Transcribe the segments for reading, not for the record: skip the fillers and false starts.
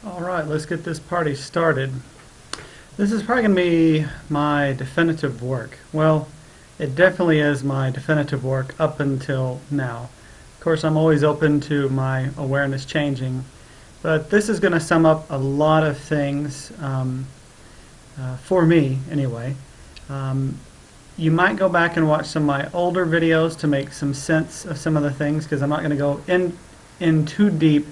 Alright, let's get this party started. This is probably going to be my definitive work. Well, it definitely is my definitive work up until now. Of course, I'm always open to my awareness changing, but this is going to sum up a lot of things for me, anyway. You might go back and watch some of my older videos to make some sense of some of the things, because I'm not going to go in too deep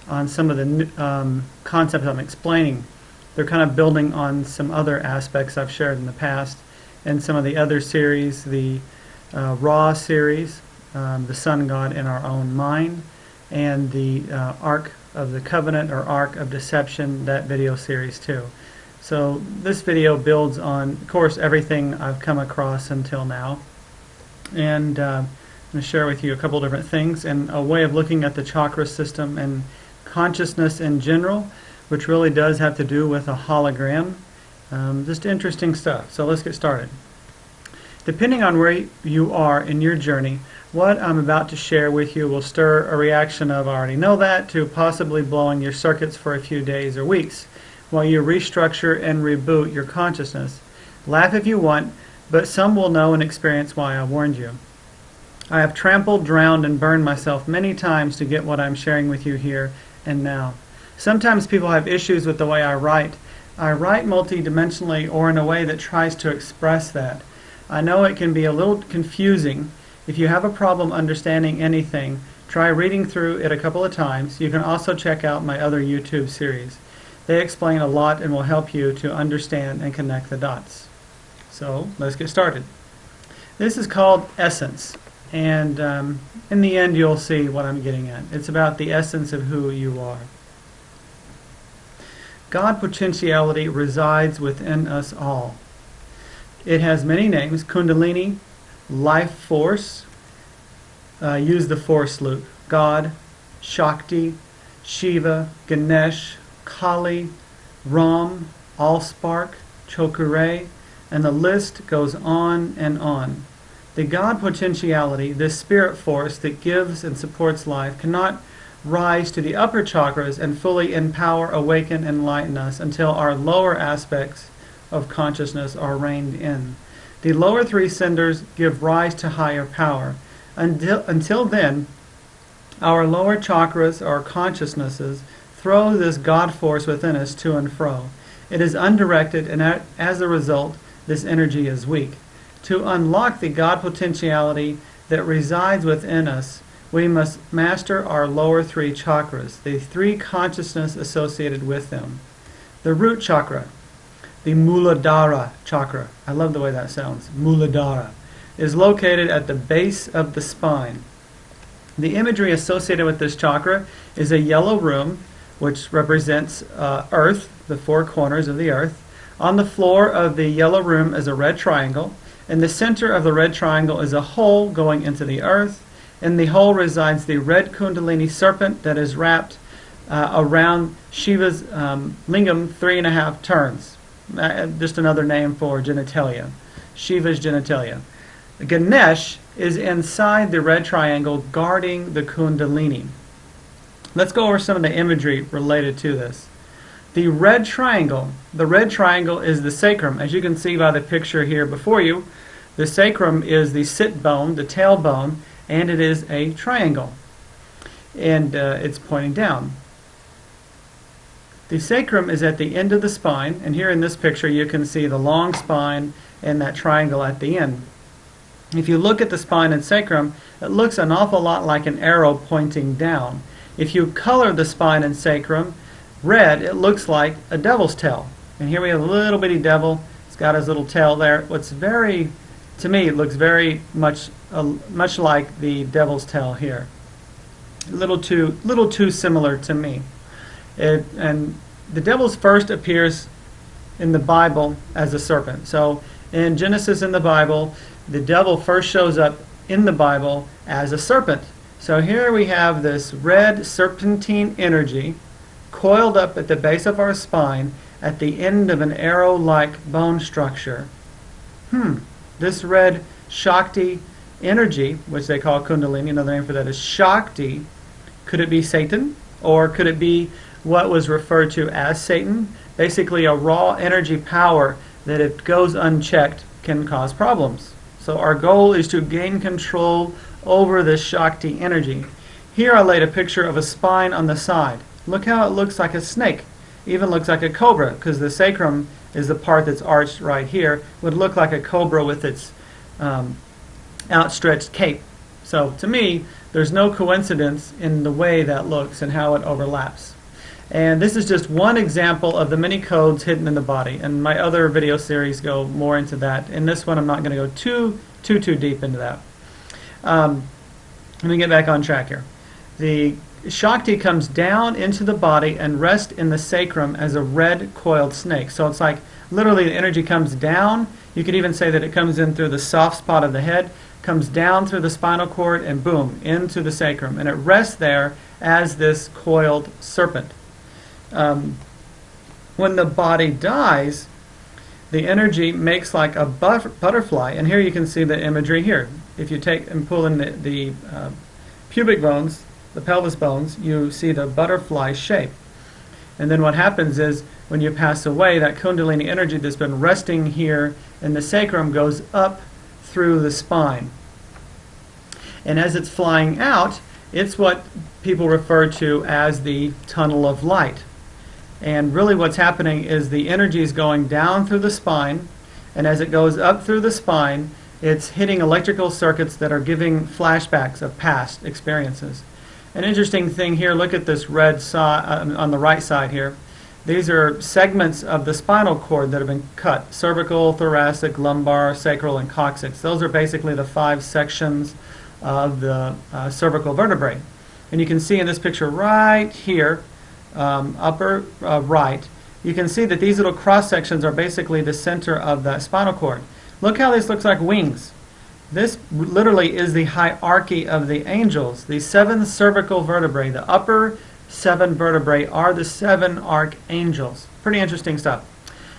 on some of the concepts I'm explaining. They're kind of building on some other aspects I've shared in the past and some of the other series, the Raw series, the Sun God in Our Own Mind, and the Ark of the Covenant or Ark of Deception, that video series too. So this video builds on, of course, everything I've come across until now. And I'm going to share with you a couple different things and a way of looking at the chakra system and consciousness in general, which really does have to do with a hologram. Just interesting stuff. So let's get started. Depending on where you are in your journey, what I'm about to share with you will stir a reaction of "I already know that" to possibly blowing your circuits for a few days or weeks while you restructure and reboot your consciousness. Laugh if you want, but some will know and experience why I warned you. I have trampled, drowned, and burned myself many times to get what I'm sharing with you here and now. Sometimes people have issues with the way I write. I write multidimensionally or in a way that tries to express that. I know it can be a little confusing. If you have a problem understanding anything, try reading through it a couple of times. You can also check out my other YouTube series. They explain a lot and will help you to understand and connect the dots. So let's get started. This is called Essence. And in the end, you'll see what I'm getting at. It's about the essence of who you are. God potentiality resides within us all. It has many names: Kundalini, life force, use the force loop, God, Shakti, Shiva, Ganesh, Kali, Ram, Allspark, Chokure, and the list goes on and on. The God potentiality, this spirit force that gives and supports life, cannot rise to the upper chakras and fully empower, awaken, and enlighten us until our lower aspects of consciousness are reined in. The lower three centers give rise to higher power. Until then, our lower chakras, our consciousnesses, throw this God force within us to and fro. It is undirected, and as a result, this energy is weak. To unlock the God potentiality that resides within us, we must master our lower three chakras, the three consciousness associated with them. The root chakra, the Muladhara Chakra, I love the way that sounds, Muladhara, is located at the base of the spine. The imagery associated with this chakra is a yellow room, which represents Earth, the four corners of the Earth. On the floor of the yellow room is a red triangle. In the center of the red triangle is a hole going into the earth. In the hole resides the red Kundalini serpent that is wrapped around Shiva's lingam 3.5 turns. Just another name for genitalia. Shiva's genitalia. Ganesh is inside the red triangle guarding the Kundalini. Let's go over some of the imagery related to this. The red triangle is the sacrum. As you can see by the picture here before you, the sacrum is the sit bone, the tailbone, and it is a triangle. And it's pointing down. The sacrum is at the end of the spine, and here in this picture you can see the long spine and that triangle at the end. If you look at the spine and sacrum, it looks an awful lot like an arrow pointing down. If you color the spine and sacrum red, it looks like a devil's tail. And here we have a little bitty devil. It's got his little tail there. To me, it looks very much like the devil's tail here. A little too similar to me. And the devil first appears in the Bible as a serpent. So in Genesis in the Bible, the devil first shows up in the Bible as a serpent. So here we have this red serpentine energy coiled up at the base of our spine at the end of an arrow-like bone structure. This red Shakti energy, which they call Kundalini, another name for that is Shakti, could it be Satan? Or could it be what was referred to as Satan, basically a raw energy power that if it goes unchecked can cause problems. So our goal is to gain control over this Shakti energy. Here I laid a picture of a spine on the side. Look how it looks like a snake. Even looks like a cobra, because the sacrum is the part that's arched right here. It would look like a cobra with its outstretched cape. So to me, there's no coincidence in the way that looks and how it overlaps. And this is just one example of the many codes hidden in the body. And my other video series go more into that. In this one, I'm not going to go too deep into that. Let me get back on track here. The Shakti comes down into the body and rests in the sacrum as a red coiled snake. So it's like literally the energy comes down. You could even say that it comes in through the soft spot of the head, comes down through the spinal cord, and boom, into the sacrum. And it rests there as this coiled serpent. When the body dies, the energy makes like a butterfly. And here you can see the imagery here. If you take and pull in the pubic bones, the pelvis bones, you see the butterfly shape. And then what happens is when you pass away, that Kundalini energy that's been resting here in the sacrum goes up through the spine. And as it's flying out, it's what people refer to as the tunnel of light. And really what's happening is the energy is going down through the spine, and as it goes up through the spine, it's hitting electrical circuits that are giving flashbacks of past experiences. An interesting thing here, look at this red on the right side here. These are segments of the spinal cord that have been cut. Cervical, thoracic, lumbar, sacral, and coccyx. Those are basically the 5 sections of the cervical vertebrae. And you can see in this picture right here, upper right, you can see that these little cross sections are basically the center of that spinal cord. Look how this looks like wings. This literally is the hierarchy of the angels. The 7 cervical vertebrae, the upper 7 vertebrae, are the 7 archangels. Pretty interesting stuff.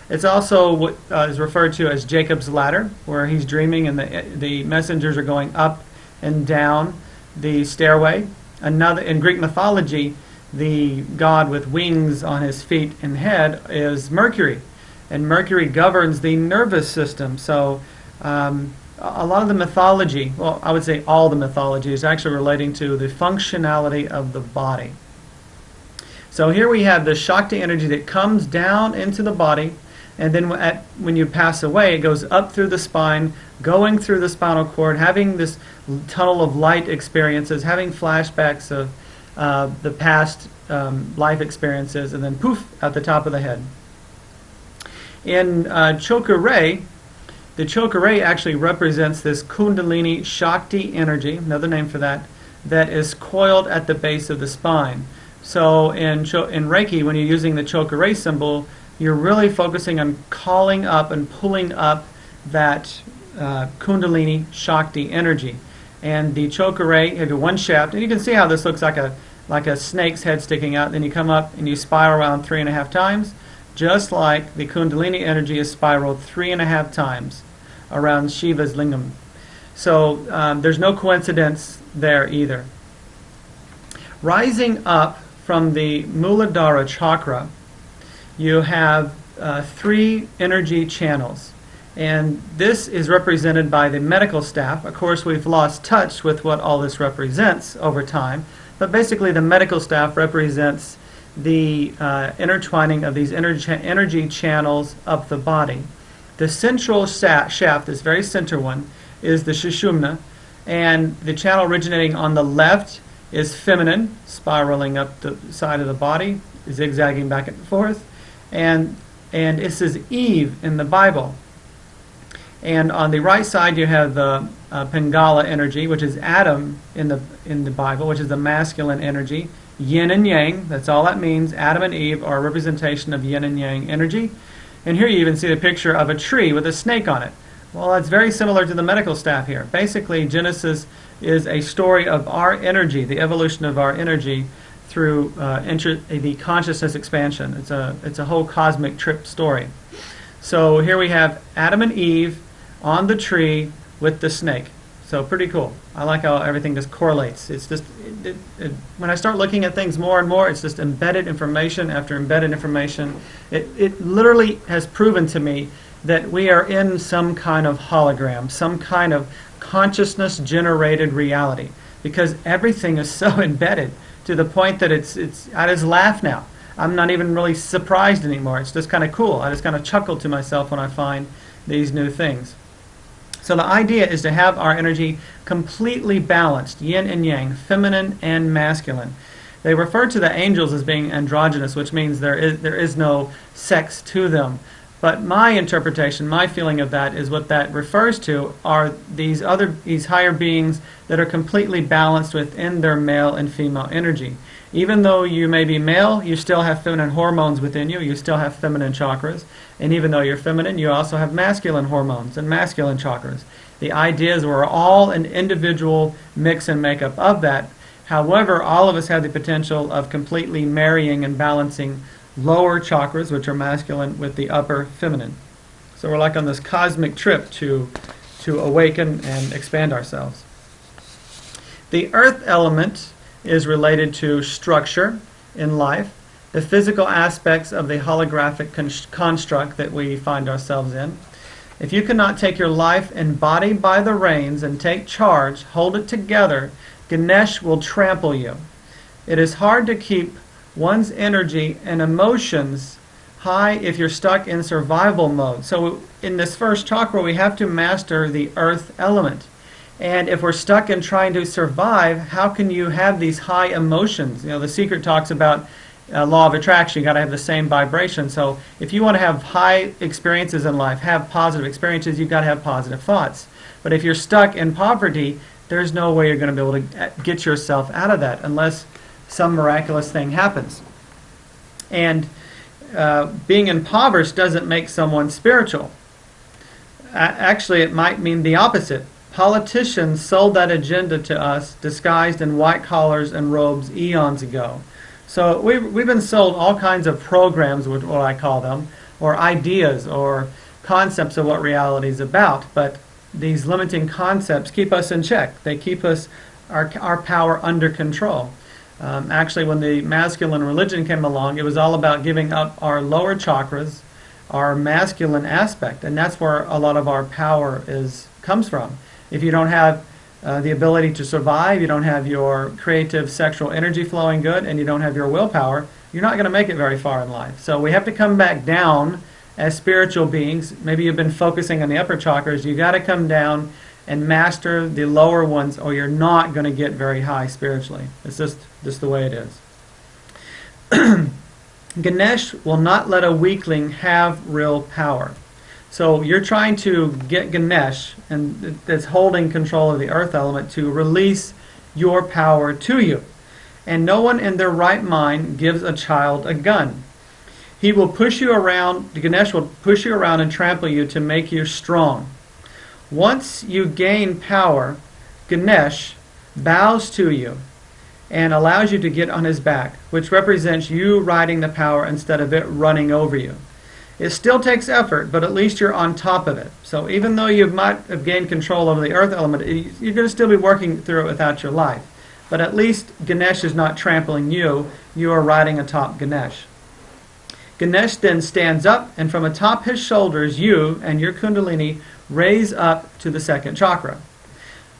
It's also what is referred to as Jacob's ladder, where he's dreaming and the messengers are going up and down the stairway. Another, in Greek mythology, the god with wings on his feet and head is Mercury. And Mercury governs the nervous system. So a lot of the mythology, well, I would say all the mythology, is actually relating to the functionality of the body. So here we have the Shakti energy that comes down into the body, and then when you pass away, it goes up through the spine, going through the spinal cord, having this tunnel of light experiences, having flashbacks of the past life experiences, and then poof, at the top of the head. In Chokure, the Chokure actually represents this Kundalini Shakti energy, another name for that, that is coiled at the base of the spine. So in Reiki, when you're using the Chokure symbol, you're really focusing on calling up and pulling up that Kundalini Shakti energy. And the Chokure, you have one shaft, and you can see how this looks like a snake's head sticking out. Then you come up and you spiral around 3.5 times, just like the Kundalini energy is spiraled 3.5 times around Shiva's lingam. So there's no coincidence there either. Rising up from the Muladhara Chakra, you have 3 energy channels. And this is represented by the medical staff. Of course, we've lost touch with what all this represents over time. But basically, the medical staff represents the intertwining of these energy channels up the body. The central shaft, this very center one, is the Sushumna, and the channel originating on the left is feminine, spiraling up the side of the body, zigzagging back and forth, and this is Eve in the Bible. And on the right side you have the Pingala energy, which is Adam in the Bible, which is the masculine energy. Yin and Yang, that's all that means. Adam and Eve are a representation of Yin and Yang energy. And here you even see the picture of a tree with a snake on it. Well, that's very similar to the medical staff here. Basically, Genesis is a story of our energy, the evolution of our energy through the consciousness expansion. It's a whole cosmic trip story. So here we have Adam and Eve on the tree with the snake. So pretty cool. I like how everything just correlates. It's just, when I start looking at things more and more, it's just embedded information after embedded information. It literally has proven to me that we are in some kind of hologram, some kind of consciousness-generated reality, because everything is so embedded to the point that I just laugh now. I'm not even really surprised anymore. It's just kind of cool. I just kind of chuckle to myself when I find these new things. So the idea is to have our energy completely balanced, yin and yang, feminine and masculine. They refer to the angels as being androgynous, which means there is no sex to them. But my interpretation, my feeling of that is what that refers to are these higher beings that are completely balanced within their male and female energy. Even though you may be male, you still have feminine hormones within you. You still have feminine chakras. And even though you're feminine, you also have masculine hormones and masculine chakras. The idea is we're all an individual mix and makeup of that. However, all of us have the potential of completely marrying and balancing lower chakras, which are masculine, with the upper feminine. So we're like on this cosmic trip to awaken and expand ourselves. The earth element is related to structure in life, the physical aspects of the holographic construct that we find ourselves in. If you cannot take your life and body by the reins and take charge, hold it together, Ganesh will trample you. It is hard to keep one's energy and emotions high if you're stuck in survival mode. So in this first chakra, we have to master the earth element. And if we're stuck in trying to survive, how can you have these high emotions? You know, The Secret talks about law of attraction. You got to have the same vibration. So if you want to have high experiences in life, have positive experiences, you've got to have positive thoughts. But if you're stuck in poverty, there's no way you're going to be able to get yourself out of that unless some miraculous thing happens. And being impoverished doesn't make someone spiritual. Actually, it might mean the opposite. Politicians sold that agenda to us disguised in white collars and robes eons ago. So we've been sold all kinds of programs, what I call them, or ideas or concepts of what reality is about. But these limiting concepts keep us in check. They keep our power under control. Actually, when the masculine religion came along, it was all about giving up our lower chakras, our masculine aspect, and that's where a lot of our power comes from. If you don't have the ability to survive, you don't have your creative sexual energy flowing good, and you don't have your willpower, you're not going to make it very far in life. So we have to come back down as spiritual beings. Maybe you've been focusing on the upper chakras. You got to come down and master the lower ones, or you're not going to get very high spiritually. It's just the way it is. Ganesh will not let a weakling have real power. So you're trying to get Ganesh, and that's holding control of the earth element, to release your power to you. And no one in their right mind gives a child a gun. He will push you around, Ganesh will push you around and trample you to make you strong. Once you gain power, Ganesh bows to you and allows you to get on his back, which represents you riding the power instead of it running over you. It still takes effort, but at least you're on top of it. So even though you might have gained control over the earth element, you're going to still be working through it without your life. But at least Ganesh is not trampling you. You are riding atop Ganesh. Ganesh then stands up, and from atop his shoulders, you and your Kundalini raise up to the second chakra.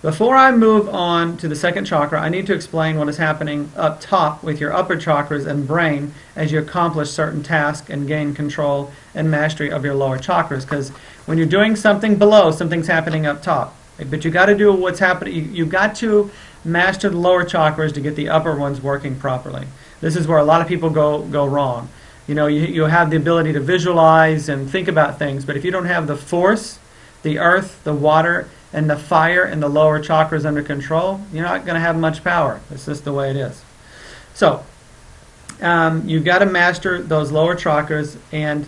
Before I move on to the second chakra, I need to explain what is happening up top with your upper chakras and brain as you accomplish certain tasks and gain control and mastery of your lower chakras. Because when you're doing something below, something's happening up top. But you got to do what's happening. You got to master the lower chakras to get the upper ones working properly. This is where a lot of people go wrong. You know, you have the ability to visualize and think about things, but if you don't have the force, the earth, the water, and the fire and the lower chakras under control, you're not going to have much power. It's just the way it is. So, you've got to master those lower chakras, and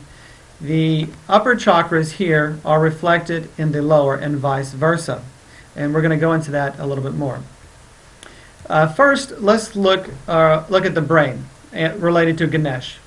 the upper chakras here are reflected in the lower and vice versa. And we're going to go into that a little bit more. First, let's look at the brain related to Ganesh.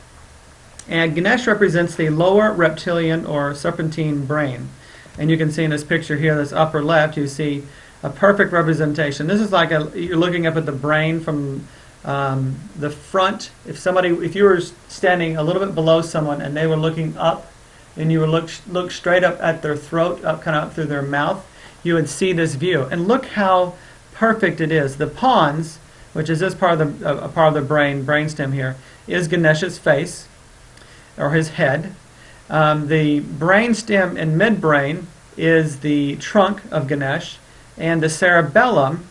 And Ganesh represents the lower reptilian or serpentine brain. And you can see in this picture here, this upper left, you see a perfect representation. This is like you're looking up at the brain from the front. If you were standing a little bit below someone and they were looking up, and you would look straight up at their throat, kind of up through their mouth, you would see this view. And look how perfect it is. The pons, which is this part of the brainstem here, is Ganesh's face, or his head. The brainstem and midbrain is the trunk of Ganesh, and the cerebellum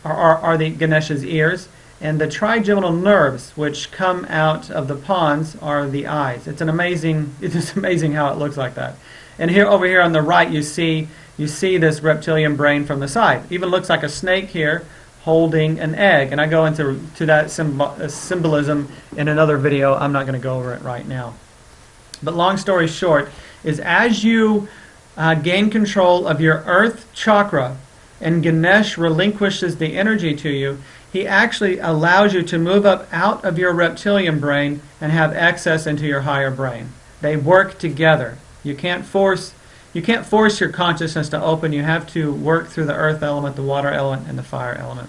are the Ganesh's ears, and the trigeminal nerves, which come out of the pons, are the eyes. It's amazing how it looks like that. And over here on the right, you see this reptilian brain from the side. Even looks like a snake here holding an egg. And I go into that symbolism in another video. I'm not going to go over it right now. But long story short, is as you gain control of your earth chakra and Ganesh relinquishes the energy to you, he actually allows you to move up out of your reptilian brain and have access into your higher brain. They work together. You can't force your consciousness to open. You have to work through the earth element, the water element, and the fire element.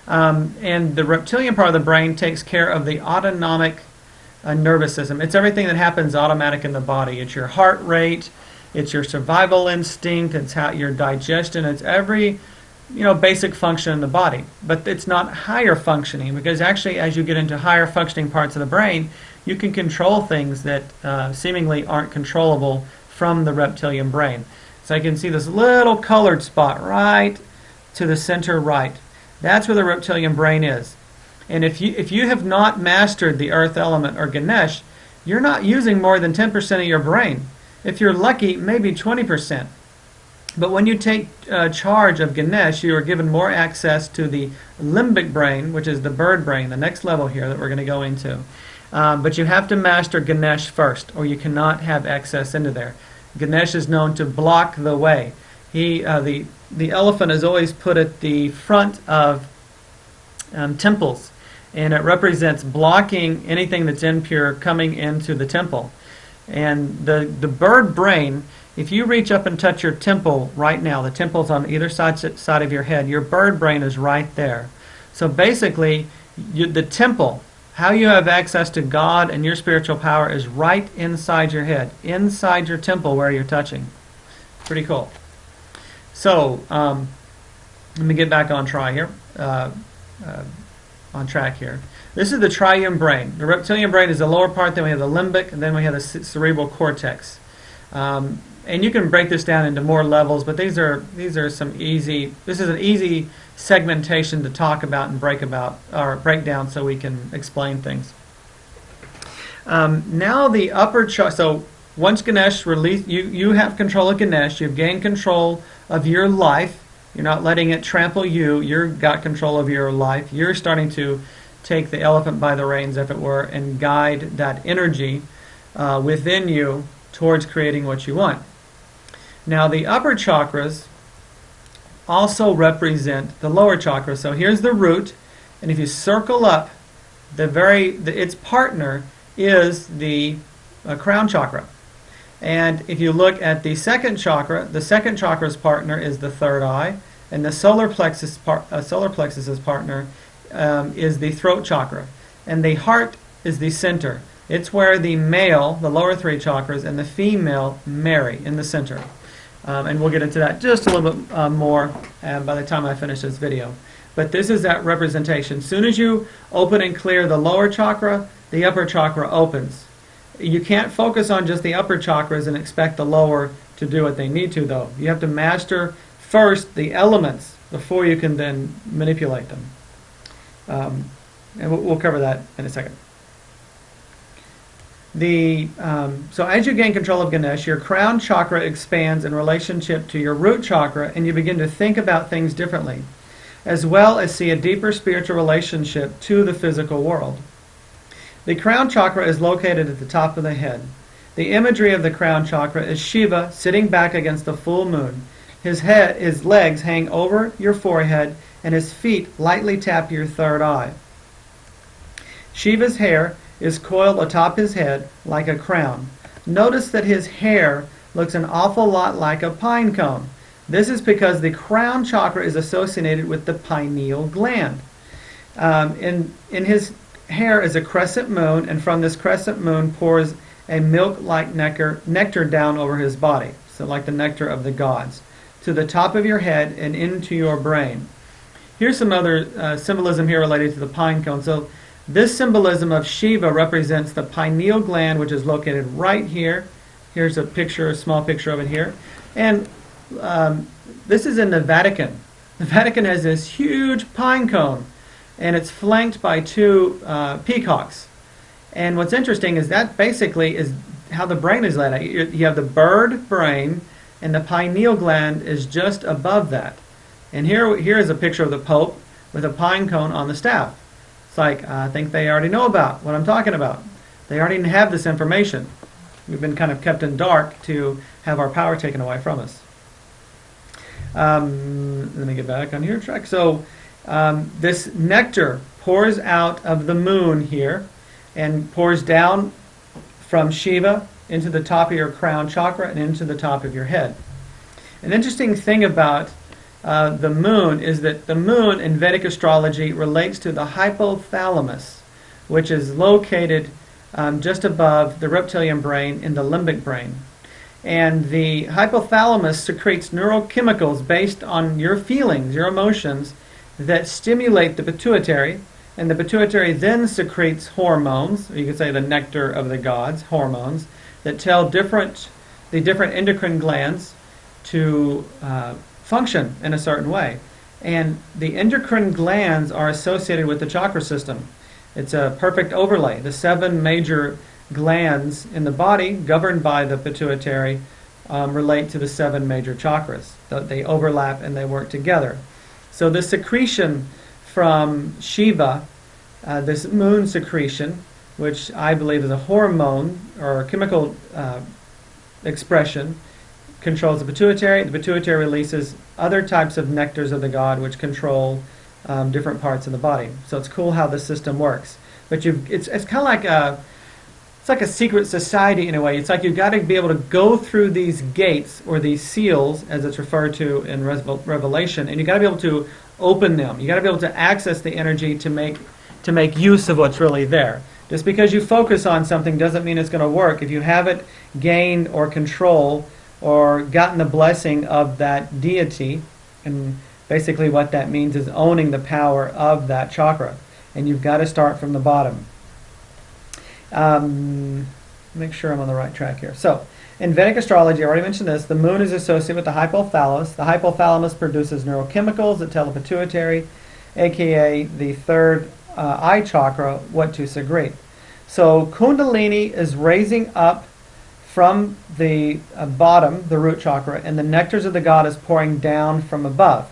And the reptilian part of the brain takes care of the autonomic nervous system. It's everything that happens automatic in the body. It's your heart rate, it's your survival instinct, it's how your digestion, it's every basic function in the body. But it's not higher functioning, because actually as you get into higher functioning parts of the brain, you can control things that seemingly aren't controllable from the reptilian brain. So I can see this little colored spot right to the center right. That's where the reptilian brain is. And if you have not mastered the earth element or Ganesh, you're not using more than 10% of your brain. If you're lucky, maybe 20%. But when you take charge of Ganesh, you are given more access to the limbic brain, which is the bird brain, the next level here that we're going to go into. But you have to master Ganesh first, or you cannot have access into there. Ganesh is known to block the way. The elephant is always put at the front of temples, and it represents blocking anything that's impure coming into the temple. And the bird brain, if you reach up and touch your temple right now, the temple's on either side of your head, your bird brain is right there. So basically, the temple, how you have access to God and your spiritual power, is right inside your head, inside your temple where you're touching. Pretty cool. So, let me get back on track here. This is the triune brain. The reptilian brain is the lower part, then we have the limbic, and then we have the cerebral cortex. And you can break this down into more levels, but these are some easy. This is an easy segmentation to talk about and break down, so we can explain things. Now the upper chakra. So once Ganesh released, you have control of Ganesh. You've gained control of your life. You're not letting it trample you. You've got control of your life. You're starting to take the elephant by the reins, if it were, and guide that energy within you towards creating what you want. Now the upper chakras also represent the lower chakras. So here's the root, and if you circle up, its partner is the crown chakra. And if you look at the second chakra's partner is the third eye, and the solar plexus's partner is the throat chakra. And the heart is the center. It's where the male, the lower three chakras, and the female marry in the center. And we'll get into that just a little bit more by the time I finish this video. But this is that representation. As soon as you open and clear the lower chakra, the upper chakra opens. You can't focus on just the upper chakras and expect the lower to do what they need to, though. You have to master first the elements before you can then manipulate them. And we'll cover that in a second. So as you gain control of Ganesh, your crown chakra expands in relationship to your root chakra, and you begin to think about things differently, as well as see a deeper spiritual relationship to the physical world. The crown chakra is located at the top of the head. The imagery of the crown chakra is Shiva sitting back against the full moon. His legs hang over your forehead, and his feet lightly tap your third eye. Shiva's hair is coiled atop his head like a crown. Notice that his hair looks an awful lot like a pine cone. This is because the crown chakra is associated with the pineal gland. In his hair is a crescent moon, and from this crescent moon pours a milk-like nectar down over his body, so like the nectar of the gods, to the top of your head and into your brain. Here's some other symbolism here related to the pine cone. So this symbolism of Shiva represents the pineal gland, which is located right here. Here's a picture, a small picture of it here. And this is in the Vatican. The Vatican has this huge pine cone, and it's flanked by two peacocks. And what's interesting is that basically is how the brain is laid out. You have the bird brain, and the pineal gland is just above that. And here is a picture of the Pope with a pine cone on the staff. It's like, I think they already know about what I'm talking about. They already have this information. We've been kind of kept in dark to have our power taken away from us. Let me get back on your track. So this nectar pours out of the moon here and pours down from Shiva into the top of your crown chakra and into the top of your head. An interesting thing about the moon is that the moon in Vedic astrology relates to the hypothalamus, which is located just above the reptilian brain in the limbic brain. And the hypothalamus secretes neurochemicals based on your feelings, your emotions, that stimulate the pituitary, and the pituitary then secretes hormones, or you could say the nectar of the gods, hormones, that tell the different endocrine glands to function in a certain way. And the endocrine glands are associated with the chakra system. It's a perfect overlay. The 7 major glands in the body, governed by the pituitary, relate to the 7 major chakras. They overlap and they work together. So the secretion from Shiva, this moon secretion, which I believe is a hormone or a chemical expression, controls the pituitary. The pituitary releases other types of nectars of the god, which control different parts of the body. So it's cool how the system works. But it's kind of like a secret society in a way. It's like you've got to be able to go through these gates, or these seals, as it's referred to in Revelation, and you've got to be able to open them. You've got to be able to access the energy to make use of what's really there. Just because you focus on something doesn't mean it's going to work if you haven't gained or control or gotten the blessing of that deity. And basically what that means is owning the power of that chakra. And you've got to start from the bottom. Make sure I'm on the right track here. So, in Vedic astrology, I already mentioned this, the moon is associated with the hypothalamus. The hypothalamus produces neurochemicals that tell the pituitary, aka the third eye chakra, what to secrete. So Kundalini is raising up from the bottom, the root chakra, and the nectars of the god is pouring down from above.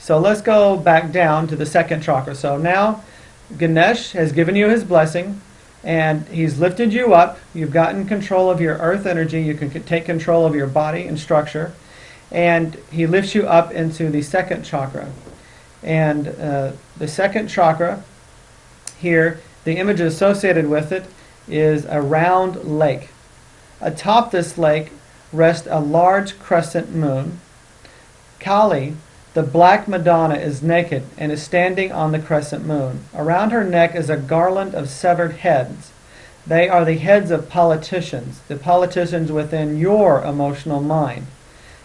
So let's go back down to the second chakra. So now Ganesh has given you his blessing, and he's lifted you up. You've gotten control of your earth energy. You can take control of your body and structure. And he lifts you up into the second chakra. And the second chakra here, the image associated with it is a round lake. Atop this lake rests a large crescent moon. Kali, the black Madonna, is naked and is standing on the crescent moon. Around her neck is a garland of severed heads. They are the heads of politicians, the politicians within your emotional mind.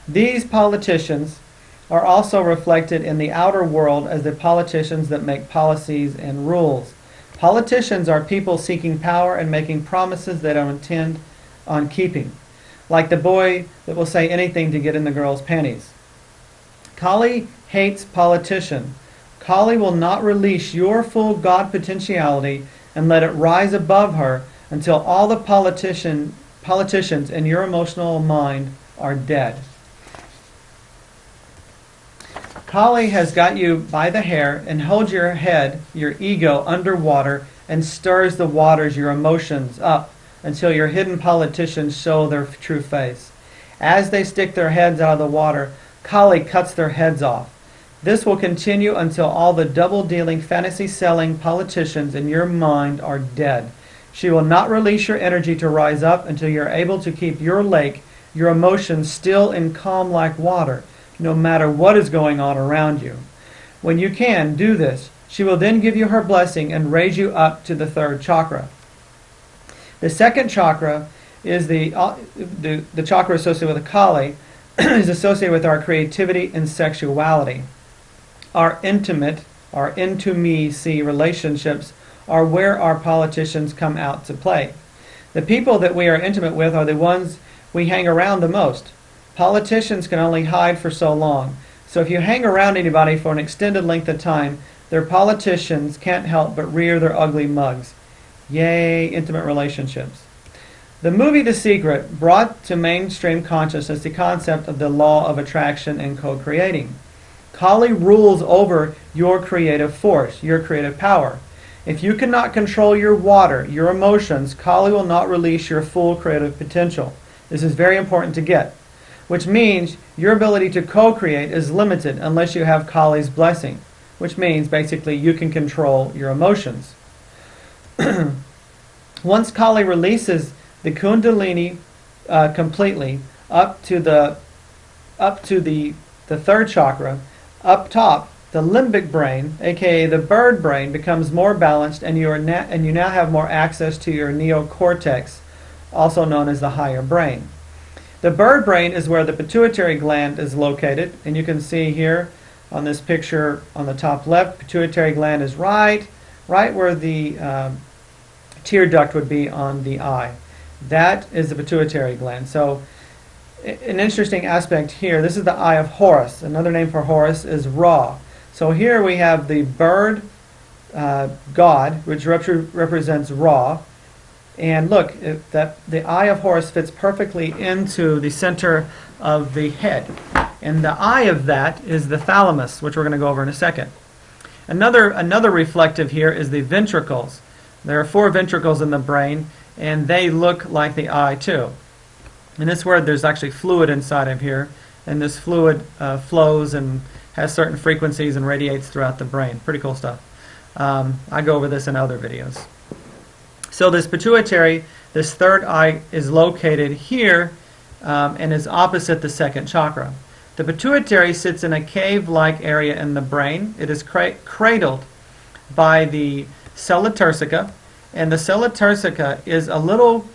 These politicians are also reflected in the outer world as the politicians that make policies and rules. Politicians are people seeking power and making promises they don't intend on keeping, like the boy that will say anything to get in the girl's panties. Kali hates politician. Kali will not release your full God potentiality and let it rise above her until all the politicians in your emotional mind are dead. Kali has got you by the hair and holds your head, your ego, underwater and stirs the waters, your emotions, up until your hidden politicians show their true face. As they stick their heads out of the water, Kali cuts their heads off. This will continue until all the double-dealing, fantasy-selling politicians in your mind are dead. She will not release your energy to rise up until you're able to keep your lake, your emotions, still and calm like water. no matter what is going on around you. When you can, do this. She will then give you her blessing and raise you up to the third chakra. The second chakra is the chakra associated with the Kali, is associated with our creativity and sexuality. Our intimacy relationships are where our politicians come out to play. The people that we are intimate with are the ones we hang around the most. Politicians can only hide for so long. So if you hang around anybody for an extended length of time, their politicians can't help but rear their ugly mugs. Yay, intimate relationships. The movie The Secret brought to mainstream consciousness the concept of the law of attraction and co-creating. Kali rules over your creative force, your creative power. If you cannot control your water, your emotions, Kali will not release your full creative potential. This is very important to get, which means your ability to co-create is limited unless you have Kali's blessing, which means basically you can control your emotions. Once Kali releases the Kundalini completely up to the third chakra, up top, the limbic brain, aka the bird brain, becomes more balanced, and you now have more access to your neocortex, also known as the higher brain. The bird brain is where the pituitary gland is located, and you can see here on this picture on the top left, pituitary gland is right where the tear duct would be on the eye. That is the pituitary gland. So an interesting aspect here, this is the eye of Horus. Another name for Horus is Ra. So here we have the bird god, which represents Ra. And look, the eye of Horus fits perfectly into the center of the head. And the eye of that is the thalamus, which we're going to go over in a second. Another reflective here is the ventricles. There are 4 ventricles in the brain, and they look like the eye too. And this word, there's actually fluid inside of here, and this fluid flows and has certain frequencies and radiates throughout the brain. Pretty cool stuff. I go over this in other videos. So this pituitary, this third eye, is located here and is opposite the second chakra. The pituitary sits in a cave-like area in the brain. It is cradled by the sella turcica, and the sella turcica is a little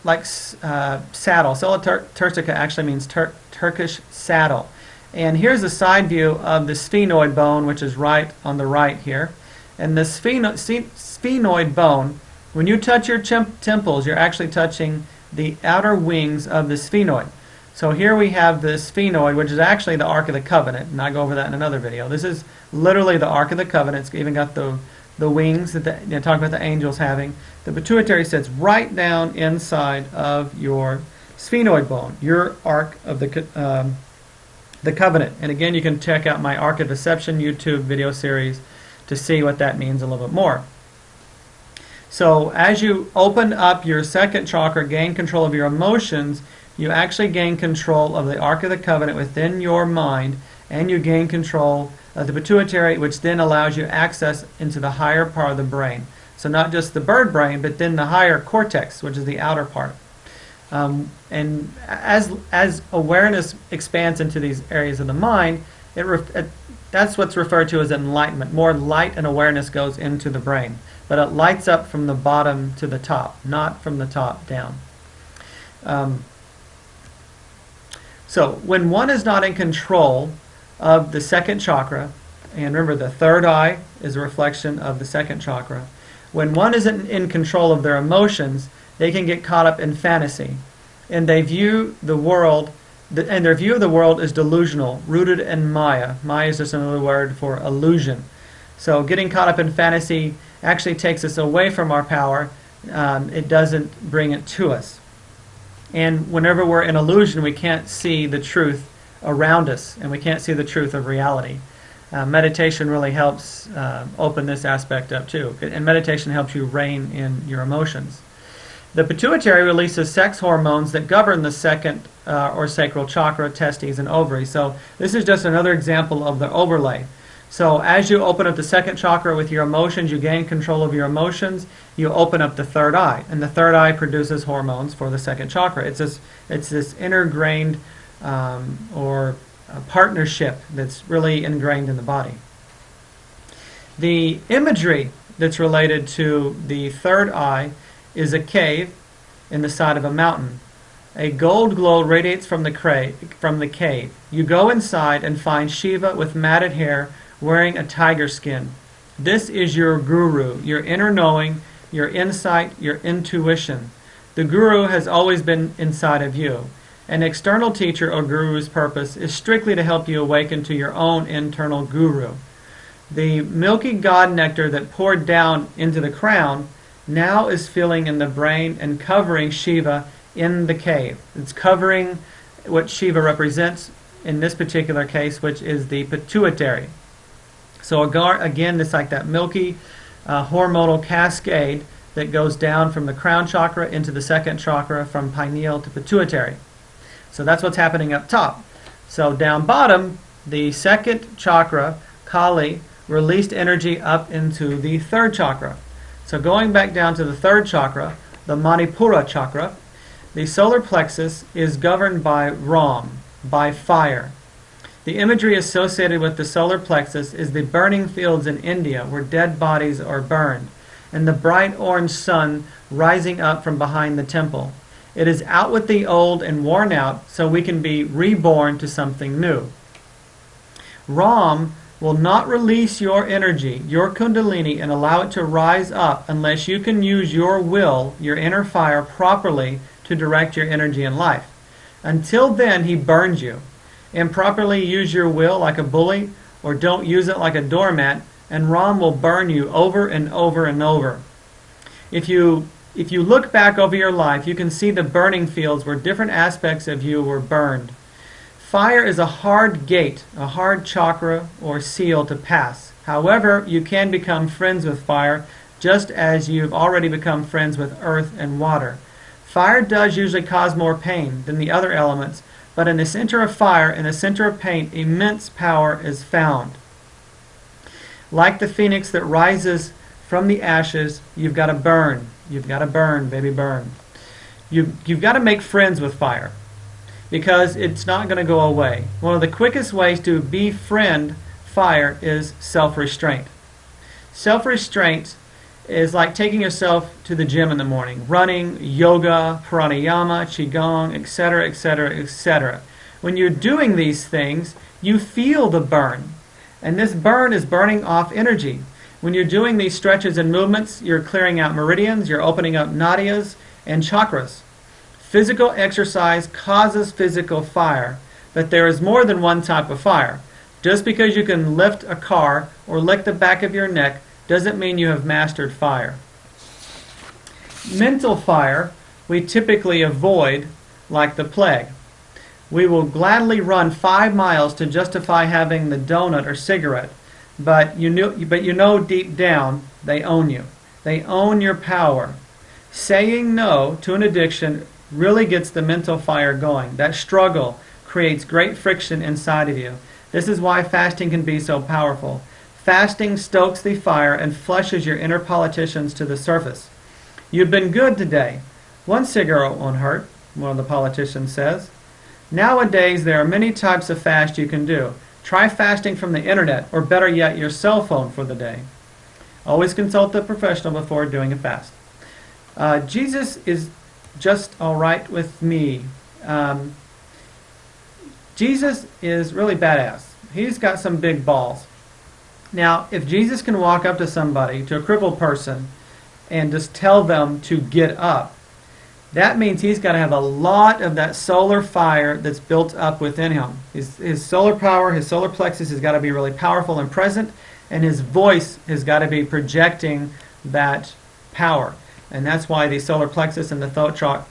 like saddle. Sella turcica actually means Turkish saddle. And here's a side view of the sphenoid bone, which is right on the right here. And the sphenoid bone, when you touch your temples, you're actually touching the outer wings of the sphenoid. So here we have the sphenoid, which is actually the Ark of the Covenant, and I go over that in another video. This is literally the Ark of the Covenant. It's even got the wings that talk about the angels having. The pituitary sits right down inside of your sphenoid bone, your Ark of the Covenant. And again, you can check out my Ark of Deception YouTube video series to see what that means a little bit more. So as you open up your second chakra, gain control of your emotions, you actually gain control of the Ark of the Covenant within your mind, and you gain control of the pituitary, which then allows you access into the higher part of the brain. So not just the bird brain, but then the higher cortex, which is the outer part. And as awareness expands into these areas of the mind, that's what's referred to as enlightenment. More light and awareness goes into the brain. But it lights up from the bottom to the top, not from the top down. So when one is not in control of the second chakra, and remember the third eye is a reflection of the second chakra, when one isn't in control of their emotions, they can get caught up in fantasy. And they view the world, and their view of the world is delusional, rooted in Maya. Maya is just another word for illusion. So getting caught up in fantasy actually takes us away from our power. It doesn't bring it to us. And whenever we're in illusion, we can't see the truth around us, and we can't see the truth of reality. Meditation really helps open this aspect up too. And meditation helps you rein in your emotions. The pituitary releases sex hormones that govern the second or sacral chakra, testes, and ovaries. So this is just another example of the overlay. So as you open up the second chakra with your emotions, you gain control of your emotions, you open up the third eye. And the third eye produces hormones for the second chakra. It's this inner-grained partnership that's really ingrained in the body. The imagery that's related to the third eye is a cave in the side of a mountain. A gold glow radiates from the cave. You go inside and find Shiva with matted hair wearing a tiger skin. This is your guru, your inner knowing, your insight, your intuition. The guru has always been inside of you. An external teacher or guru's purpose is strictly to help you awaken to your own internal guru. The milky God nectar that poured down into the crown now is filling in the brain and covering Shiva in the cave. It's covering what Shiva represents in this particular case, which is the pituitary. So again, it's like that milky hormonal cascade that goes down from the crown chakra into the second chakra, from pineal to pituitary. So that's what's happening up top. So down bottom, the second chakra, Kali, released energy up into the third chakra. So going back down to the third chakra, the Manipura chakra, the solar plexus is governed by Ram, by fire. The imagery associated with the solar plexus is the burning fields in India where dead bodies are burned, and the bright orange sun rising up from behind the temple. It is out with the old and worn out so we can be reborn to something new. Ram will not release your energy, your kundalini, and allow it to rise up unless you can use your will, your inner fire, properly to direct your energy in life. Until then, he burns you. Improperly use your will like a bully, or don't use it like a doormat, and Ram will burn you over and over and over. If you look back over your life, you can see the burning fields where different aspects of you were burned. Fire is a hard gate, a hard chakra or seal to pass. However, you can become friends with fire, just as you've already become friends with earth and water. Fire does usually cause more pain than the other elements, but in the center of fire, in the center of pain, immense power is found. Like the phoenix that rises from the ashes, you've got to burn. You've got to burn, baby, burn. You've got to make friends with fire, because it's not going to go away. One of the quickest ways to befriend fire is self-restraint. Self-restraint is like taking yourself to the gym in the morning, running, yoga, pranayama, qigong, etc., etc., etc. When you're doing these things, you feel the burn. And this burn is burning off energy. When you're doing these stretches and movements, you're clearing out meridians, you're opening up nadis and chakras. Physical exercise causes physical fire, but there is more than one type of fire. Just because you can lift a car or lick the back of your neck doesn't mean you have mastered fire. Mental fire we typically avoid like the plague. We will gladly run 5 miles to justify having the donut or cigarette, but you know deep down they own you. They own your power. Saying no to an addiction really gets the mental fire going. That struggle creates great friction inside of you. This is why fasting can be so powerful. Fasting stokes the fire and flushes your inner politicians to the surface. You've been good today. 1 cigarette won't hurt, one of the politicians says. Nowadays, there are many types of fast you can do. Try fasting from the internet, or better yet, your cell phone for the day. Always consult a professional before doing a fast. Jesus is just all right with me. Jesus is really badass. He's got some big balls. Now, if Jesus can walk up to somebody, to a crippled person, and just tell them to get up, that means he's got to have a lot of that solar fire that's built up within him. His solar power, his solar plexus has got to be really powerful and present, and his voice has got to be projecting that power. And that's why the solar plexus and the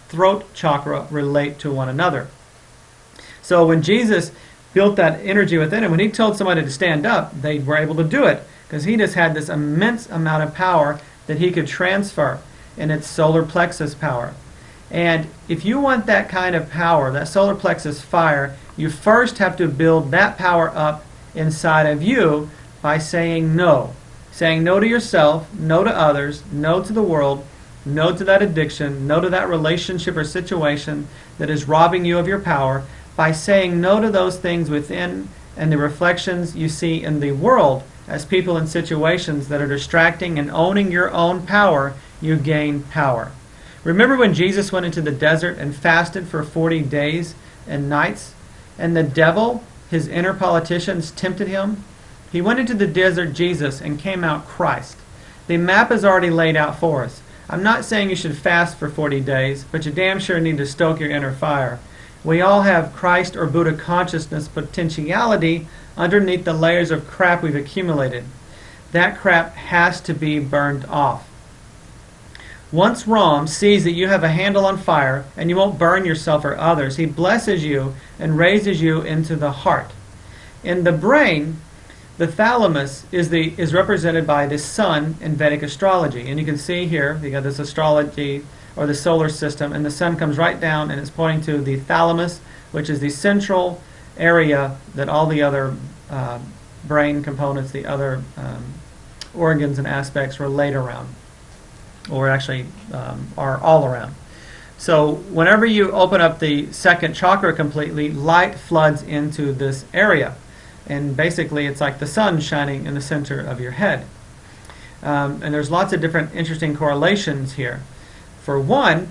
throat chakra relate to one another. So when Jesus built that energy within him, when he told somebody to stand up, they were able to do it, because he just had this immense amount of power that he could transfer in its solar plexus power. And if you want that kind of power, that solar plexus fire, you first have to build that power up inside of you by saying no. Saying no to yourself, no to others, no to the world, no to that addiction, no to that relationship or situation that is robbing you of your power. by saying no to those things within and the reflections you see in the world as people in situations that are distracting and owning your own power, you gain power. Remember when Jesus went into the desert and fasted for 40 days and nights, and the devil, his inner politicians, tempted him? He went into the desert, Jesus, and came out Christ. The map is already laid out for us. I'm not saying you should fast for 40 days, but you damn sure need to stoke your inner fire. We all have Christ or Buddha consciousness potentiality underneath the layers of crap we've accumulated. That crap has to be burned off. Once Ram sees that you have a handle on fire and you won't burn yourself or others, he blesses you and raises you into the heart. In the brain, the thalamus is represented by the sun in Vedic astrology. And you can see here, you got this astrology or the solar system, and the sun comes right down and it's pointing to the thalamus, which is the central area that all the other brain components, the other organs and aspects relate around, or actually are all around. So whenever you open up the second chakra completely, light floods into this area. And basically it's like the sun shining in the center of your head. And there's lots of different interesting correlations here. For one,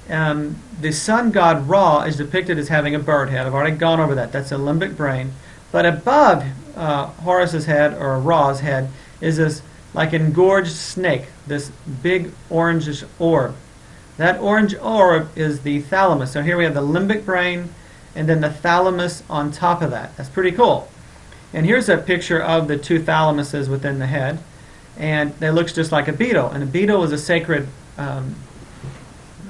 the sun god Ra is depicted as having a bird head. I've already gone over that. That's a limbic brain. But above Horus's head, or Ra's head, is this like engorged snake, this big orangish orb. That orange orb is the thalamus. So here we have the limbic brain and then the thalamus on top of that. That's pretty cool. And here's a picture of the two thalamuses within the head. And it looks just like a beetle. And a beetle is a sacred,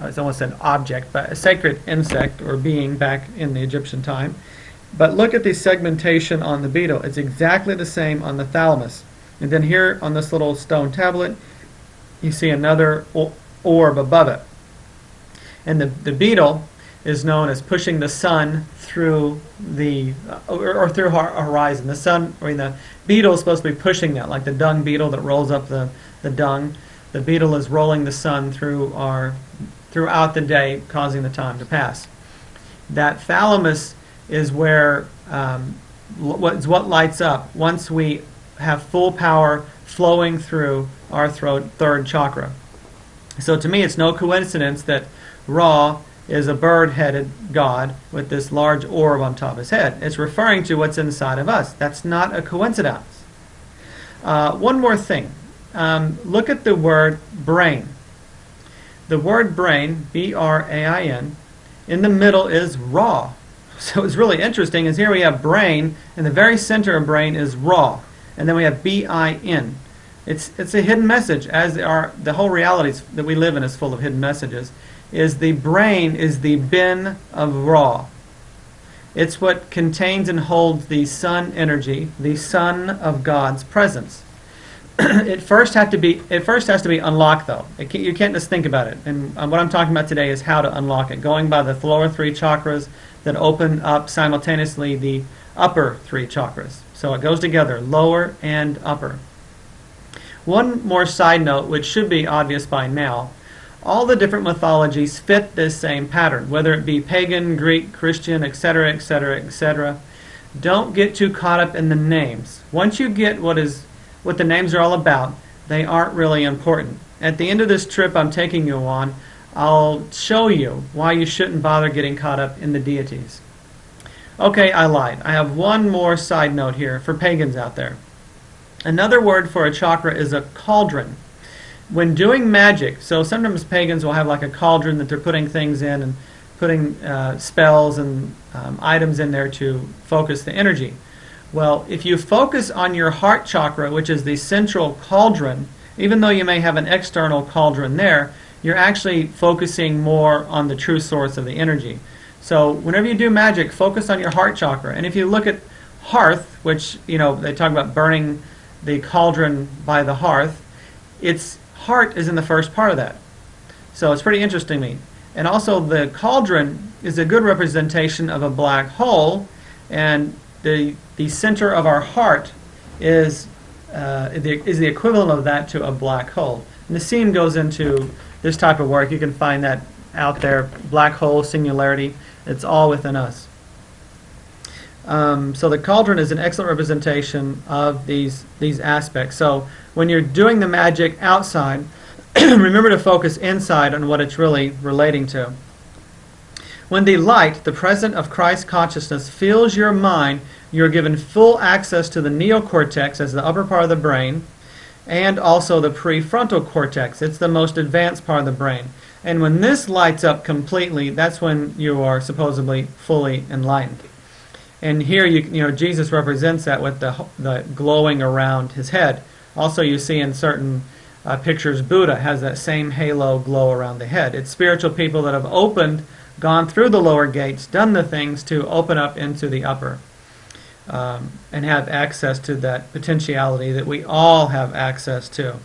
it's almost an object, but a sacred insect or being back in the Egyptian time. But look at the segmentation on the beetle. It's exactly the same on the thalamus. And then here on this little stone tablet, you see another orb above it. And the beetle is known as pushing the sun through the, or through our horizon. The sun, the beetle is supposed to be pushing that, like the dung beetle that rolls up the dung. The beetle is rolling the sun throughout the day, causing the time to pass. That thalamus is where, what lights up once we have full power flowing through our third chakra. So to me, it's no coincidence that Ra is a bird-headed god with this large orb on top of his head. It's referring to what's inside of us. That's not a coincidence. One more thing. Look at the word brain. The word brain, B-R-A-I-N, in the middle is Ra. So it's really interesting is here we have brain, and the very center of brain is Ra. And then we have B-I-N. It's a hidden message, as the whole reality that we live in is full of hidden messages. Is the brain is the bin of Ra. It's what contains and holds the sun energy, the sun of God's presence. It first has to be unlocked, though. You can't just think about it. And what I'm talking about today is how to unlock it, going by the lower three chakras that open up simultaneously the upper three chakras. So it goes together, lower and upper. One more side note, which should be obvious by now. All the different mythologies fit this same pattern, whether it be pagan, Greek, Christian, etc., etc., etc. Don't get too caught up in the names. Once you get what the names are all about, they aren't really important. At the end of this trip I'm taking you on, I'll show you why you shouldn't bother getting caught up in the deities. Okay, I lied. I have one more side note here for pagans out there. Another word for a chakra is a cauldron. When doing magic, so sometimes pagans will have like a cauldron that they're putting things in and putting spells and items in there to focus the energy. Well, if you focus on your heart chakra, which is the central cauldron, even though you may have an external cauldron there, you're actually focusing more on the true source of the energy. So whenever you do magic, focus on your heart chakra. And if you look at hearth, which, they talk about burning the cauldron by the hearth, its heart is in the first part of that. So it's pretty interesting to me. And also the cauldron is a good representation of a black hole, and the center of our heart is the equivalent of that to a black hole. And the scene goes into this type of work. You can find that out there, black hole, singularity. It's all within us. So the cauldron is an excellent representation of these aspects. So when you're doing the magic outside, remember to focus inside on what it's really relating to. When the light, the presence of Christ consciousness, fills your mind, you're given full access to the neocortex as the upper part of the brain, and also the prefrontal cortex. It's the most advanced part of the brain. And when this lights up completely, that's when you are supposedly fully enlightened. And here, you know, Jesus represents that with the glowing around his head. Also, you see in certain pictures, Buddha has that same halo glow around the head. It's spiritual people that have gone through the lower gates, done the things to open up into the upper, and have access to that potentiality that we all have access to.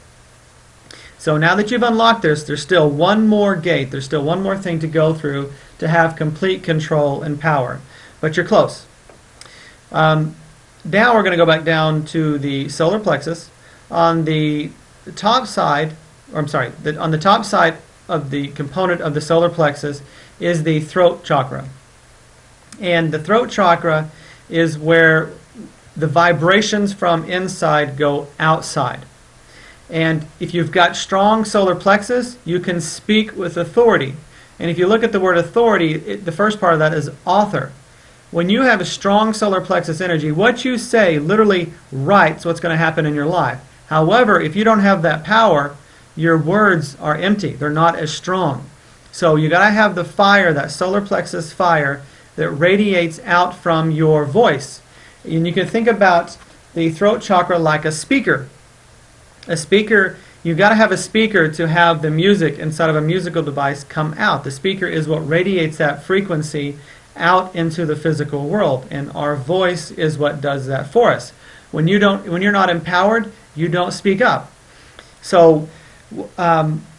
So now that you've unlocked this, there's still one more gate, there's still one more thing to go through to have complete control and power. But you're close. Now we're going to go back down to the solar plexus. On the top side, on the top side of the component of the solar plexus is the throat chakra. And the throat chakra is where the vibrations from inside go outside. And if you've got strong solar plexus, you can speak with authority. And if you look at the word authority, the first part of that is author. When you have a strong solar plexus energy, what you say literally writes what's going to happen in your life. However, if you don't have that power, your words are empty. They're not as strong. So you got to have the fire, that solar plexus fire, that radiates out from your voice. And you can think about the throat chakra like a speaker. A speaker, you've got to have a speaker to have the music inside of a musical device come out. The speaker is what radiates that frequency out into the physical world, and our voice is what does that for us. When you're not empowered, you don't speak up. So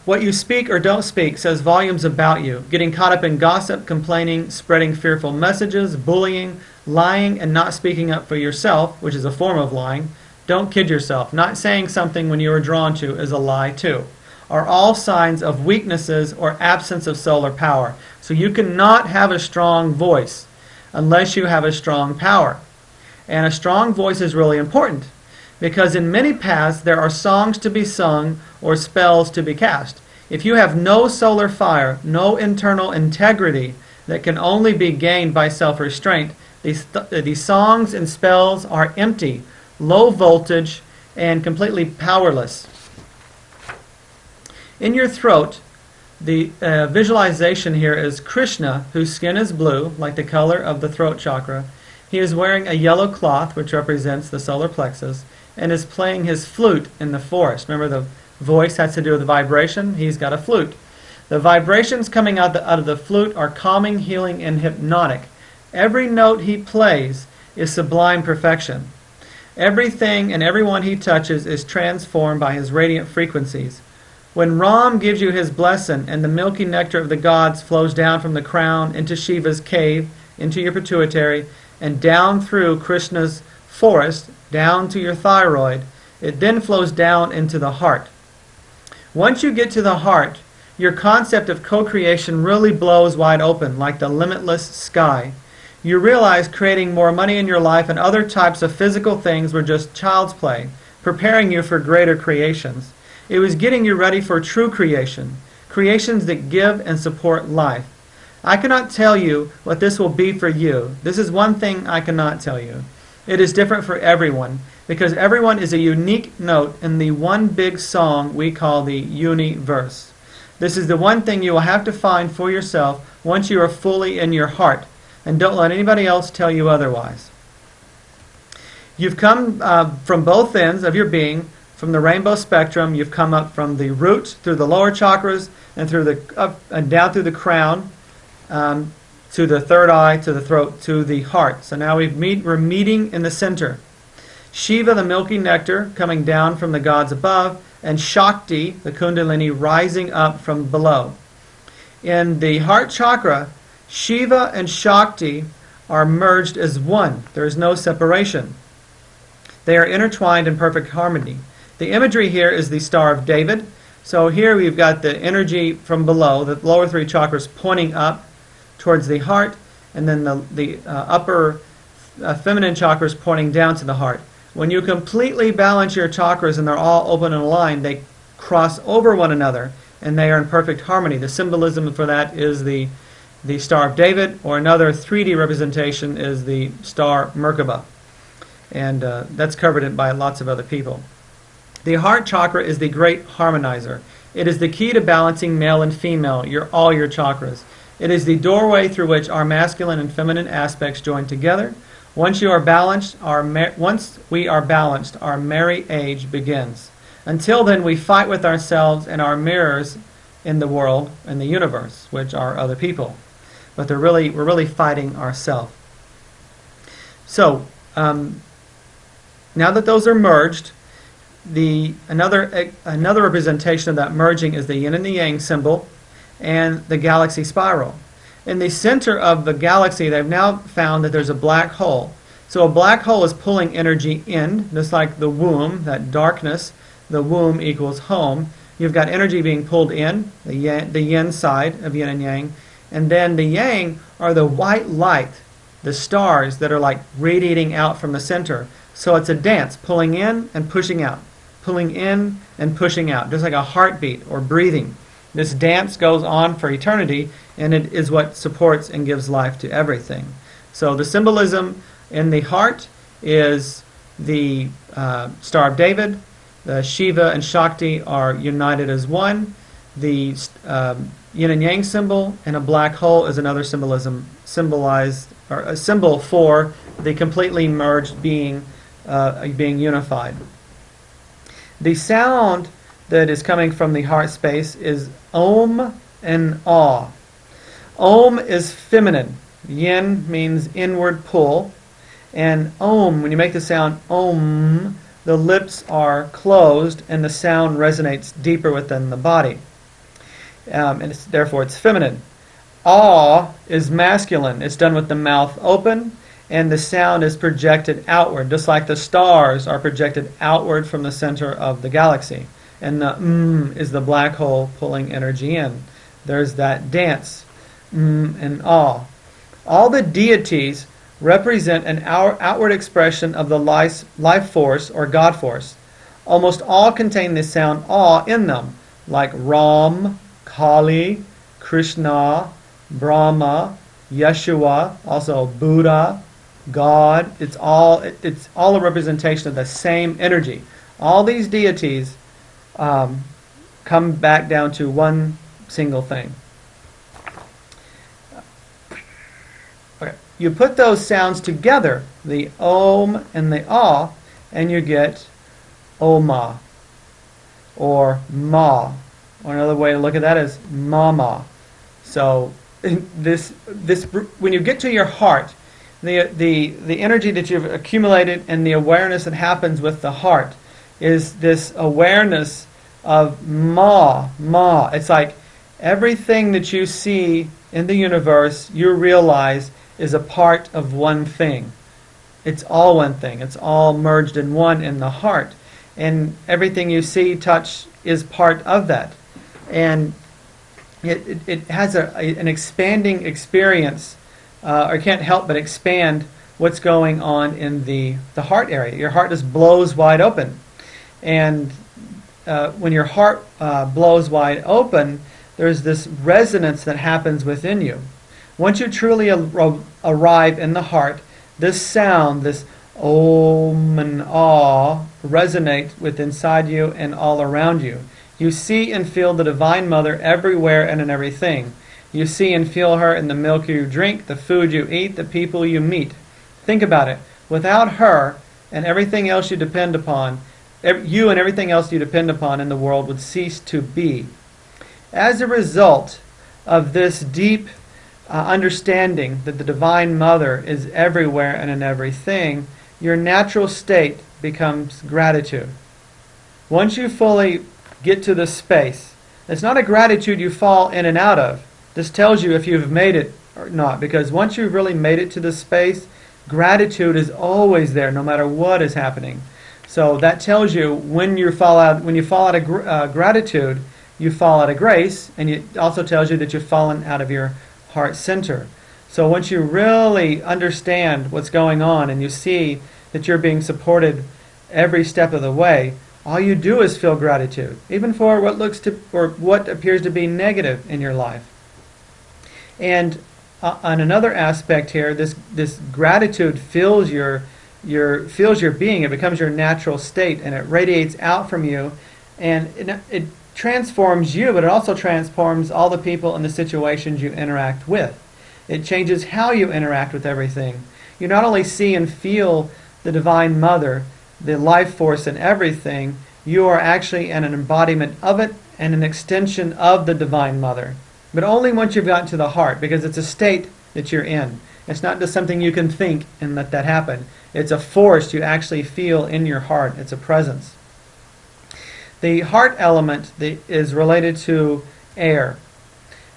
what you speak or don't speak says volumes about you. Getting caught up in gossip, complaining, spreading fearful messages, bullying, lying, and not speaking up for yourself, which is a form of lying. Don't kid yourself. Not saying something when you are drawn to is a lie too. Are all signs of weaknesses or absence of solar power. So you cannot have a strong voice unless you have a strong power. And a strong voice is really important because in many paths there are songs to be sung or spells to be cast. If you have no solar fire, no internal integrity that can only be gained by self-restraint, these songs and spells are empty, low voltage, and completely powerless. In your throat, the visualization here is Krishna, whose skin is blue, like the color of the throat chakra. He is wearing a yellow cloth, which represents the solar plexus, and is playing his flute in the forest. Remember, the voice has to do with the vibration. He's got a flute. The vibrations coming out of the flute are calming, healing, and hypnotic. Every note he plays is sublime perfection. Everything and everyone he touches is transformed by his radiant frequencies. When Ram gives you his blessing and the milky nectar of the gods flows down from the crown into Shiva's cave, into your pituitary, and down through Krishna's forest, down to your thyroid, it then flows down into the heart. Once you get to the heart, your concept of co-creation really blows wide open, like the limitless sky. You realize creating more money in your life and other types of physical things were just child's play, preparing you for greater creations. It was getting you ready for true creation, creations that give and support life. I cannot tell you what this will be for you. This is one thing I cannot tell you. It is different for everyone, because everyone is a unique note in the one big song we call the universe. This is the one thing you will have to find for yourself once you are fully in your heart, and don't let anybody else tell you otherwise. You've come from both ends of your being, from the rainbow spectrum. You've come up from the root through the lower chakras and through the up and down through the crown, to the third eye, to the throat, to the heart. So now we're meeting in the center. Shiva, the milky nectar, coming down from the gods above, and Shakti, the Kundalini, rising up from below. In the heart chakra, Shiva and Shakti are merged as one. There is no separation. They are intertwined in perfect harmony. The imagery here is the Star of David. So here we've got the energy from below, the lower three chakras pointing up towards the heart, and then the upper feminine chakras pointing down to the heart. When you completely balance your chakras and they're all open and aligned, they cross over one another and they are in perfect harmony. The symbolism for that is the Star of David, or another 3D representation is the star Merkaba. And that's covered by lots of other people. The heart chakra is the great harmonizer. It is the key to balancing male and female, all your chakras. It is the doorway through which our masculine and feminine aspects join together. Once we are balanced, our merry age begins. Until then, we fight with ourselves and our mirrors in the world and the universe, which are other people. But we're really fighting ourselves. So, now that those are merged, another representation of that merging is the yin and the yang symbol and the galaxy spiral. In the center of the galaxy, they've now found that there's a black hole. So a black hole is pulling energy in, just like the womb, that darkness. The womb equals home. You've got energy being pulled in, the yin side of yin and yang, and then the yang are the white light, the stars that are like radiating out from the center. So it's a dance, pulling in and pushing out, pulling in and pushing out, just like a heartbeat or breathing. This dance goes on for eternity, and it is what supports and gives life to everything. So the symbolism in the heart is the Star of David. The Shiva and Shakti are united as one. The yin and yang symbol and a black hole is another symbolized, or a symbol for the completely merged being unified. The sound that is coming from the heart space is Om and Ah. Om is feminine. Yin means inward pull. And Om, when you make the sound Om, the lips are closed and the sound resonates deeper within the body. And therefore it's feminine. Ah is masculine. It's done with the mouth open and the sound is projected outward, just like the stars are projected outward from the center of the galaxy. And the is the black hole pulling energy in. There's that dance, and Ah. All the deities represent an outward expression of the life force or God force. Almost all contain the sound Ah in them, like Ram, Kali, Krishna, Brahma, Yeshua, also Buddha, God. It's all a representation of the same energy. All these deities come back down to one single thing. Okay. You put those sounds together, the Om and the Ah, and you get Oma, or Ma. Or another way to look at that is Mama. So this when you get to your heart, the energy that you've accumulated and the awareness that happens with the heart is this awareness of Ma. It's like everything that you see in the universe, you realize is a part of one thing. It's all one thing. It's all merged in one in the heart. And everything you see, touch, is part of that. And it has an expanding experience, or can't help but expand what's going on in the heart area. Your heart just blows wide open. And when your heart blows wide open, there's this resonance that happens within you. Once you truly arrive in the heart, this sound, this Om and Ah, resonate with inside you and all around you. You see and feel the Divine Mother everywhere and in everything. You see and feel her in the milk you drink, the food you eat, the people you meet. Think about it. Without her and everything else you depend upon, you and everything else you depend upon in the world would cease to be. As a result of this deep understanding that the Divine Mother is everywhere and in everything, your natural state becomes gratitude. Once you fully get to this space, it's not a gratitude you fall in and out of. This tells you if you've made it or not, because once you've really made it to this space, gratitude is always there, no matter what is happening. So that tells you when you fall out of gratitude, you fall out of grace, and it also tells you that you've fallen out of your heart center. So once you really understand what's going on and you see that you're being supported every step of the way, all you do is feel gratitude, even for what looks to or what appears to be negative in your life. And on another aspect here, this gratitude fills your being. It becomes your natural state, and it radiates out from you, and it transforms you, but it also transforms all the people and the situations you interact with. It changes how you interact with everything. You not only see and feel the Divine Mother, the life force in everything, you are actually an embodiment of it and an extension of the Divine Mother. But only once you've gotten to the heart, because it's a state that you're in. It's not just something you can think and let that happen. It's a force you actually feel in your heart. It's a presence. The heart element is related to air.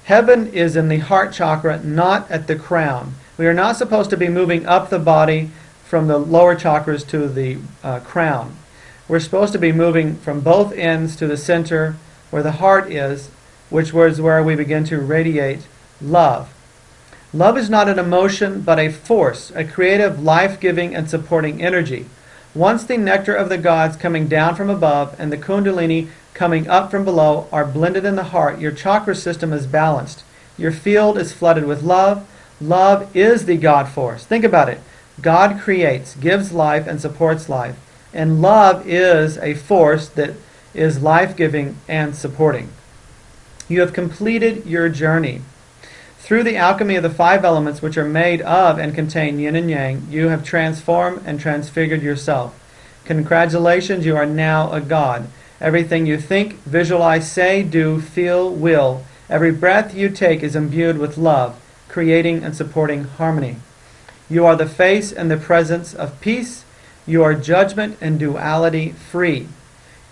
Heaven is in the heart chakra, not at the crown. We are not supposed to be moving up the body from the lower chakras to the crown. We're supposed to be moving from both ends to the center where the heart is, which was where we begin to radiate love. Love is not an emotion, but a force, a creative, life-giving, and supporting energy. Once the nectar of the gods coming down from above and the kundalini coming up from below are blended in the heart, your chakra system is balanced. Your field is flooded with love. Love is the God force. Think about it. God creates, gives life, and supports life. And love is a force that is life-giving and supporting. You have completed your journey. Through the alchemy of the 5 elements, which are made of and contain yin and yang, you have transformed and transfigured yourself. Congratulations, you are now a god. Everything you think, visualize, say, do, feel, will, every breath you take is imbued with love, creating and supporting harmony. You are the face and the presence of peace. You are judgment and duality free.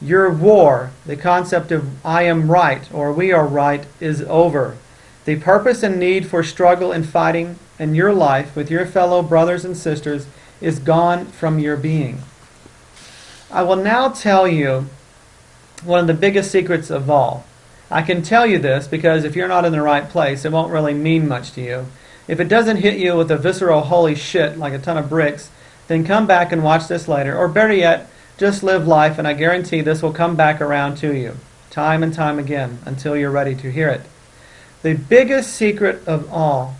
Your war, the concept of I am right or we are right, is over. The purpose and need for struggle and fighting in your life with your fellow brothers and sisters is gone from your being. I will now tell you one of the biggest secrets of all. I can tell you this because if you're not in the right place, it won't really mean much to you. If it doesn't hit you with a visceral holy shit like a ton of bricks, then come back and watch this later. Or better yet, just live life, and I guarantee this will come back around to you, time and time again, until you're ready to hear it. The biggest secret of all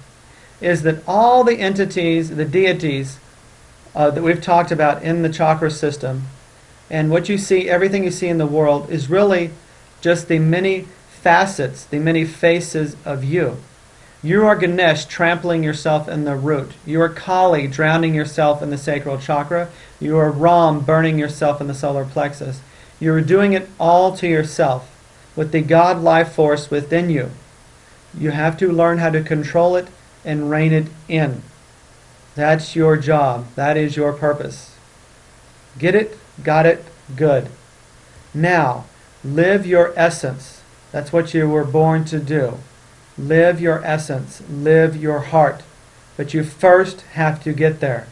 is that all the entities, the deities that we've talked about in the chakra system, and what you see, everything you see in the world, is really just the many facets, the many faces of you. You are Ganesh trampling yourself in the root. You are Kali drowning yourself in the sacral chakra. You are Ram burning yourself in the solar plexus. You are doing it all to yourself with the God life force within you. You have to learn how to control it and rein it in. That's your job. That is your purpose. Get it? Got it? Good. Now, live your essence. That's what you were born to do. Live your essence. Live your heart. But you first have to get there.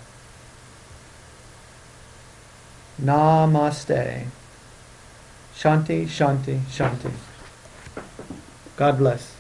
Namaste. Shanti, Shanti, Shanti. God bless.